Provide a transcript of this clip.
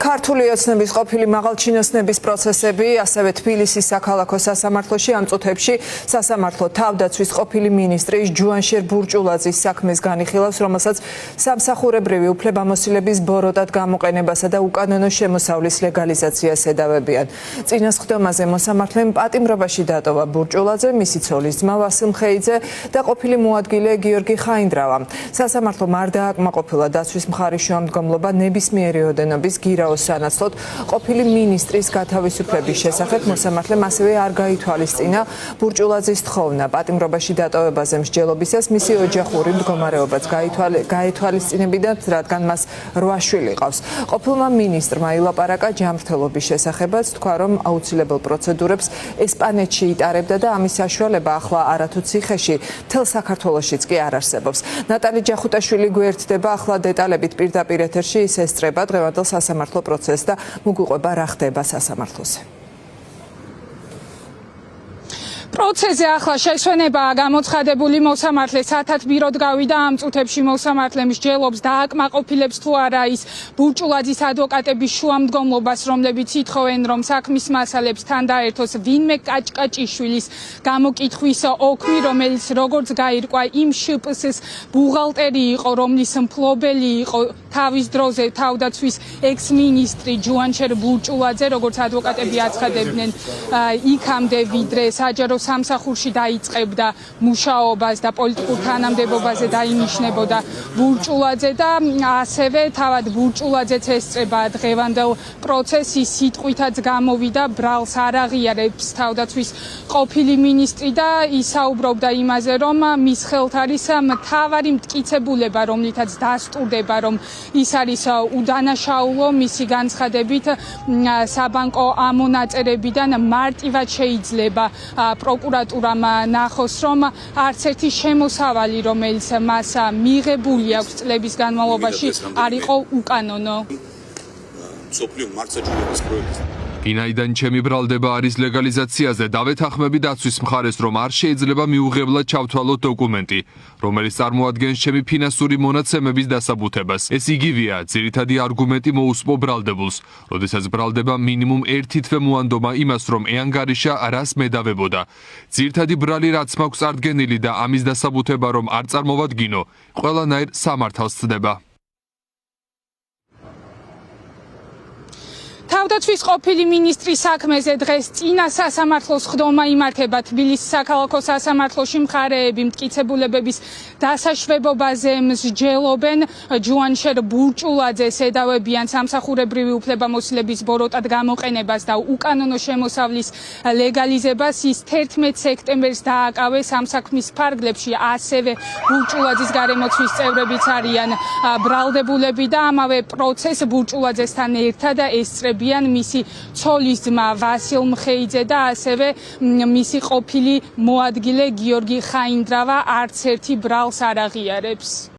ქართული ოცნების ყოფილი მაღალჩინოსნების პროცესები, ასევე თბილისის საქალაქო სასამართლოში ამ წუთებში სასამართლო თავდაცვის ყოფილი მინისტრი ჯუანშერ ბურჭულაძის საქმეს განიხილავს, რომელსაც სამსახურებრივი უფლებამოსილების ბოროტად გამოყენებასა და უკანონო შემოსავლის ლეგალიზაციას ედავებიან. წინასხდომაზე მოსამართლემ პატიმრობაში დატოვა ბურჭულაძე, მისი ცოლის ძმა ვასილ მხეიძე და ყოფილი მოადგილე გიორგი ხაინდრავა. სასამართლომ არ დააკმაყოფილა დაცვის მხარის შუამდგომლობა ნებისმიერი ოდენობის გირაოს სანაცვლოდ ყოფილი მინისტრის გათავისუფლების შესახებ. მოსამართლემ ასევე არ გაითვალისწინა ბურჭულაძის თხოვნა. პატიმრობაში დატოვებაზე მსჯელობისას მისი ოჯახური მდგომარეობაც გაითვალისწინებიდა, რადგან მას 8 შვილი ყავს. ყოფილმა მინისტრმა ილაპარაკა ჯანმრთელობის შესახებაც, თქვა, რომ აუცილებელ პროცედურებს ესპანეთში იტარებდა და ამის საშუალება ახლა არათუ ციხეში, მთელ საქართველოშიც კი არ არსებობს. ნატალი ჯახუტაშვილი გვერდდება ახლა დეტალებით პირდაპირ ეთერში, ის ესწრება დღევანდელ სასამართლო პროცესს და მოგუყვება რა ხდება სასამართლოზე. პროცესზე ახლა შესვენებაა გამოცხადებული. მოსამართლე სათათბიროდ გავიდა. ამ წუთებში მოსამართლე მსჯელობს დააკმაყოფილებს თუ არა ის ბურჭულაძის ადვოკატების შუამდგომლობას, რომლებიც ითხოვენ, რომ საქმის მასალებს თან დაერთოს ვინმე კაჭკაჭიშვილის გამოკითხვის ოქმი, რომელიც როგორც გაირკვა იმ შპს-ს ბუღალტერი იყო, რომლის მფლობელი იყო თავის დროზე თავდაცვის ექს-მინისტრი ჯუანშერ ბურჭულაძე, როგორც ადვოკატები აცხადებდნენ, იქამდე ვიდრე საჯარო სამსახურში დაიწყებდა მუშაობას და პოლიტიკურ თანამდებობაზე დაინიშნებოდა ბურჭულაძე და ასევე თავად ბურჭულაძეც ესწრება დღევანდელ პროცესის სიტყვითაც გამოვიდა, ბრალს არ აღიარებს თავდაცვის ყოფილი მინისტრი და ისაუბრობდა იმაზე, რომ მის ხელთ არის მთავარი მტკიცებულება, რომლითაც დასტურდება, რომ ის არის უდანაშაულო. მისი განცხადებით საბანკო ამონაწერებიდან მარტივად შეიძლება პროკურატურამ ნახოს, რომ არც ერთი შემოსავალი, რომელიც მას მიღებული აქვს წლების განმავლობაში, არ იყო უკანონო. ვინაიდან ჩემი ბრალდება არის ლეგალიზაციაზე, დავეთანხმები დაცვის მხარეს, რომ არ შეიძლება მიუღებლად ჩავთვალოთ დოკუმენტი, რომელიც წარმოადგენს ჩემი ფინანსური მონაცემების დასაბუთებას. ეს იგივეა, ძირითადი არგუმენტი მოусმო ბრალდებულს, როდესაც ბრალდება მინიმუმ ერთი თვე მოანდომა იმას, რომ ეანგარიშა რას მედავებოდა. ძირითადი ბრალი რაც მაქვს წარდგენილი და ამის დასაბუთება, რომ არ წარმოვადგინო, ყველანაირ სამართალს ცდება. თავდაცვის ყოფილი მინისტრის საქმეზე დღეს წინა სასამართლოს ხდომა იმართება. თბილისის საქალაქო სასამართლოში მხარეები მტკიცებულებების დასაშვებობაზე მსჯელობენ. ჯუანშერ ბურჭულაძეს ედავებიან სამსახურებრივი უფლებამოსილების ბოროტად გამოყენებას და უკანონო შემოსავლის ლეგალიზებას. ის 11 სექტემბერს დააკავეს. ამ საქმის ფარგლებში ასევე ბურჭულაძის გარემოცვის წევრებიც არიან ბრალდებულები და ამავე პროცესს ბურჭულაძესთან ერთად ესწრებიან მისი ცოლის ძმა ვასილ მხეიძე და ასევე მისი ყოფილი მოადგილე გიორგი ხაინდრავა. არც ერთი ბრალს არ აღიარებს.